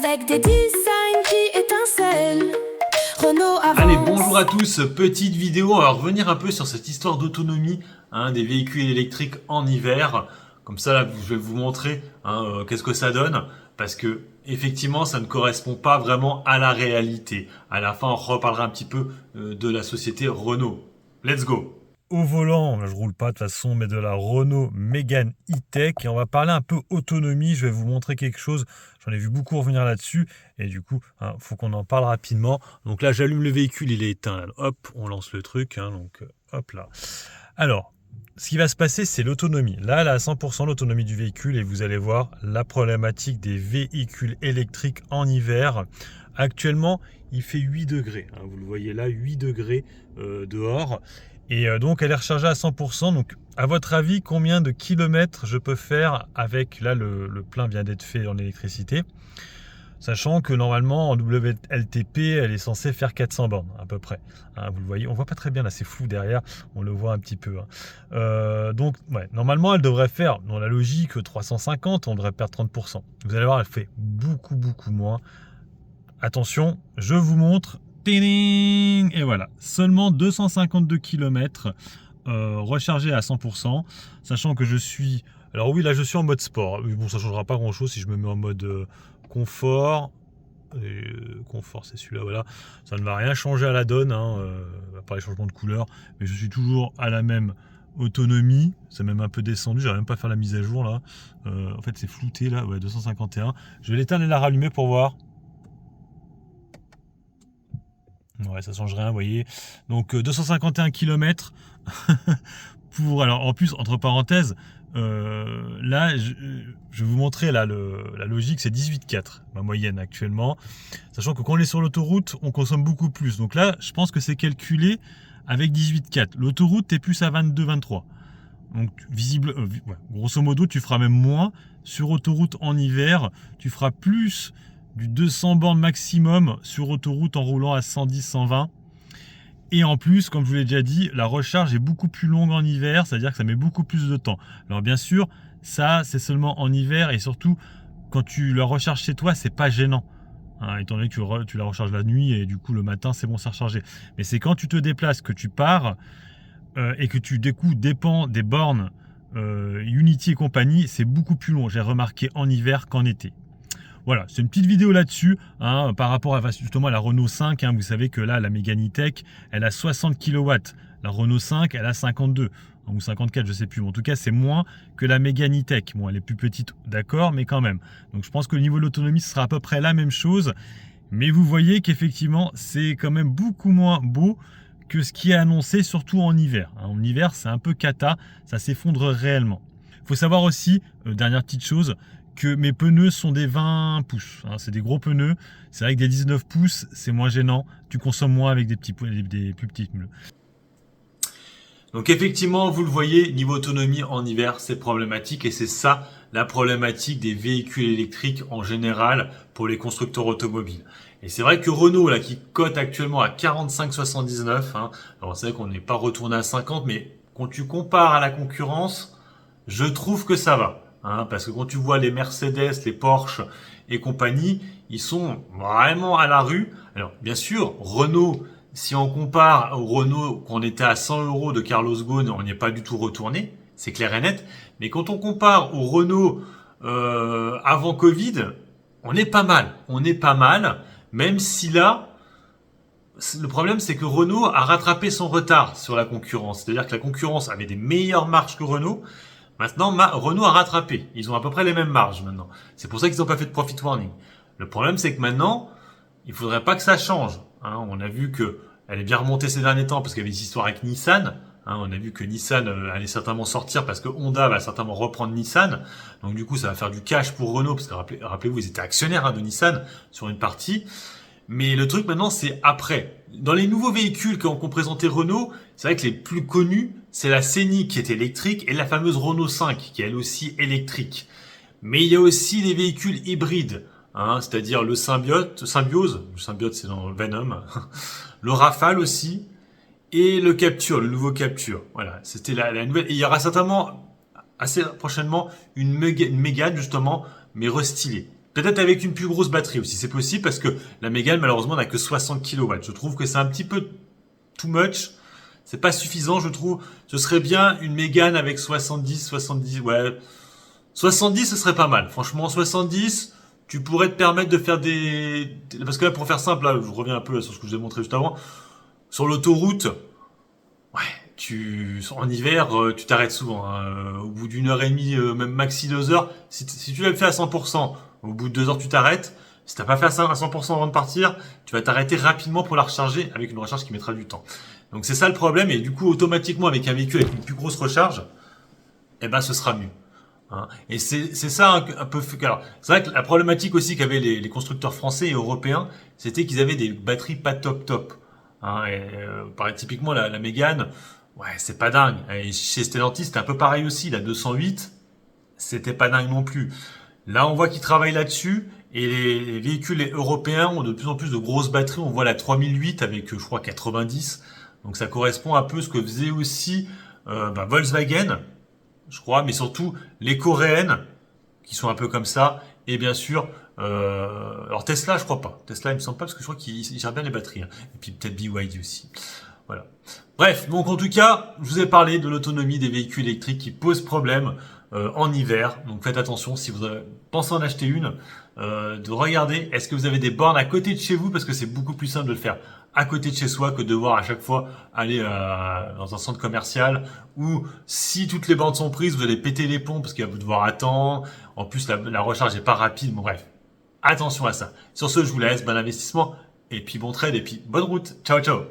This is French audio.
avec des designs qui étincellent. Renault avance. Allez, bonjour à tous, petite vidéo, on va revenir un peu sur cette histoire d'autonomie des véhicules électriques en hiver. Comme ça, là, je vais vous montrer qu'est-ce que ça donne, parce que effectivement, ça ne correspond pas vraiment à la réalité. À la fin, on reparlera un petit peu de la société Renault. Let's go! Au volant, je roule pas de toute façon, mais de la Renault Mégane E-Tech. Et on va parler un peu autonomie. Je vais vous montrer quelque chose. J'en ai vu beaucoup revenir là-dessus. Et du coup, faut qu'on en parle rapidement. Donc là, j'allume le véhicule, il est éteint. Là. Hop, on lance le truc. Donc, hop là. Alors, ce qui va se passer, c'est l'autonomie. Là, elle a 100% l'autonomie du véhicule. Et vous allez voir la problématique des véhicules électriques en hiver. Actuellement, il fait 8 degrés. Vous le voyez là, 8 degrés dehors. Et donc elle est rechargée à 100%. Donc à votre avis, combien de kilomètres je peux faire avec, là le plein vient d'être fait en électricité, sachant que normalement en WLTP elle est censée faire 400 bornes à peu près. Vous le voyez, on voit pas très bien là, c'est flou derrière, on le voit un petit peu. Donc ouais, normalement elle devrait faire, dans la logique, 350, on devrait perdre 30%. Vous allez voir, elle fait beaucoup moins. Attention, je vous montre. Et voilà, seulement 252 km rechargé à 100%, sachant que je suis... Alors oui, là je suis en mode sport. Bon, ça ne changera pas grand-chose si je me mets en mode confort. Confort, c'est celui-là, voilà. Ça ne va rien changer à la donne, à part les changements de couleur. Mais je suis toujours à la même autonomie. C'est même un peu descendu, j'arrive même pas à faire la mise à jour là. En fait, c'est flouté là, ouais, 251. Je vais l'éteindre et la rallumer pour voir. Ouais, ça change rien, vous voyez. Donc 251 km pour... Alors en plus, entre parenthèses, là, je vais vous montrer là, la logique, c'est 18,4 ma moyenne actuellement. Sachant que quand on est sur l'autoroute, on consomme beaucoup plus. Donc là, je pense que c'est calculé avec 18,4. L'autoroute, t'es plus à 22-23. Donc ouais, grosso modo, tu feras même moins. Sur autoroute en hiver, tu feras plus du 200 bornes maximum sur autoroute en roulant à 110-120. Et en plus, comme je vous l'ai déjà dit, la recharge est beaucoup plus longue en hiver, c'est-à-dire que ça met beaucoup plus de temps. Alors bien sûr, ça c'est seulement en hiver, et surtout quand tu la recharges chez toi, c'est pas gênant. Étant donné que tu la recharges la nuit et du coup le matin c'est bon, c'est rechargé. Mais c'est quand tu te déplaces, que tu pars et que tu dépends des bornes Unity et compagnie, c'est beaucoup plus long. J'ai remarqué en hiver qu'en été. Voilà, c'est une petite vidéo là-dessus, par rapport à justement à la Renault 5. Vous savez que là, la Mégane E-Tech, elle a 60 kW. La Renault 5, elle a 52 ou 54, je sais plus. En tout cas, c'est moins que la Mégane E-Tech. Bon, elle est plus petite, d'accord, mais quand même. Donc, je pense que le niveau de l'autonomie, ce sera à peu près la même chose. Mais vous voyez qu'effectivement, c'est quand même beaucoup moins beau que ce qui est annoncé, surtout en hiver. En hiver, c'est un peu cata, ça s'effondre réellement. Il faut savoir aussi, dernière petite chose, que mes pneus sont des 20 pouces. C'est des gros pneus. C'est vrai que des 19 pouces, c'est moins gênant. Tu consommes moins avec des plus petits pneus. Donc effectivement, vous le voyez, niveau autonomie en hiver, c'est problématique, et c'est ça la problématique des véhicules électriques en général pour les constructeurs automobiles. Et c'est vrai que Renault, là, qui cote actuellement à 45,79, alors c'est vrai qu'on n'est pas retourné à 50, mais quand tu compares à la concurrence, je trouve que ça va. Parce que quand tu vois les Mercedes, les Porsche et compagnie, ils sont vraiment à la rue. Alors bien sûr, Renault, si on compare au Renault quand on était à 100 € de Carlos Ghosn, on n'y est pas du tout retourné, c'est clair et net. Mais quand on compare au Renault avant Covid, on est pas mal. On est pas mal, même si là, le problème c'est que Renault a rattrapé son retard sur la concurrence. C'est-à-dire que la concurrence avait des meilleures marges que Renault. Maintenant, Renault a rattrapé. Ils ont à peu près les mêmes marges maintenant. C'est pour ça qu'ils n'ont pas fait de profit warning. Le problème, c'est que maintenant, il faudrait pas que ça change. On a vu que elle est bien remontée ces derniers temps parce qu'il y avait des histoires avec Nissan. On a vu que Nissan allait certainement sortir parce que Honda va certainement reprendre Nissan. Donc du coup, ça va faire du cash pour Renault parce que rappelez-vous, ils étaient actionnaires de Nissan sur une partie. Mais le truc maintenant, c'est après. Dans les nouveaux véhicules qu'ont présenté Renault, c'est vrai que les plus connus, c'est la Scénic qui est électrique et la fameuse Renault 5 qui est elle aussi électrique. Mais il y a aussi les véhicules hybrides, c'est-à-dire le Symbiose, le Symbiote c'est dans Venom, le Rafale aussi, et le Capture, le nouveau Capture. Voilà, c'était la nouvelle. Et il y aura certainement assez prochainement une Mégane justement, mais restylée. Peut-être avec une plus grosse batterie aussi, c'est possible parce que la Mégane malheureusement n'a que 60 kW. Je trouve que c'est un petit peu too much. C'est pas suffisant, je trouve. Ce serait bien une Mégane avec 70, ouais. 70, ce serait pas mal. Franchement, 70, tu pourrais te permettre de faire parce que là, pour faire simple, là, je reviens un peu sur ce que je vous ai montré juste avant. Sur l'autoroute, ouais, en hiver, tu t'arrêtes souvent, hein. Au bout d'une heure et demie, même maxi 2 heures. Si tu l'as fait à 100%, au bout de 2 heures, tu t'arrêtes. Si t'as pas fait ça à 100% avant de partir, tu vas t'arrêter rapidement pour la recharger avec une recharge qui mettra du temps. Donc c'est ça le problème, et du coup, automatiquement, avec un véhicule avec une plus grosse recharge, eh ben, ce sera mieux. Hein. Et c'est ça un peu. Alors, c'est vrai que la problématique aussi qu'avaient les constructeurs français et européens, c'était qu'ils avaient des batteries pas top. Hein, et, typiquement la Mégane, ouais, c'est pas dingue. Et chez Stellantis, c'était un peu pareil aussi. La 208, c'était pas dingue non plus. Là, on voit qu'ils travaillent là-dessus. Et les véhicules européens ont de plus en plus de grosses batteries. On voit la 3008 avec, je crois, 90. Donc ça correspond un peu à ce que faisait aussi Volkswagen, je crois, mais surtout les coréennes, qui sont un peu comme ça, et bien sûr, alors Tesla, je crois pas. Tesla, il me semble pas, parce que je crois qu'il gère bien les batteries. Hein. Et puis peut-être BYD aussi. Voilà. Bref, donc en tout cas, je vous ai parlé de l'autonomie des véhicules électriques qui posent problème en hiver. Donc faites attention, si vous pensez en acheter une, de regarder, est-ce que vous avez des bornes à côté de chez vous, parce que c'est beaucoup plus simple de le faire à côté de chez soi que de devoir à chaque fois aller dans un centre commercial où si toutes les bornes sont prises, vous allez péter les plombs parce qu'il va vous devoir attendre. En plus, la recharge est pas rapide. Bon bref, attention à ça. Sur ce, je vous laisse. Bon investissement et puis bon trade et puis bonne route. Ciao, ciao.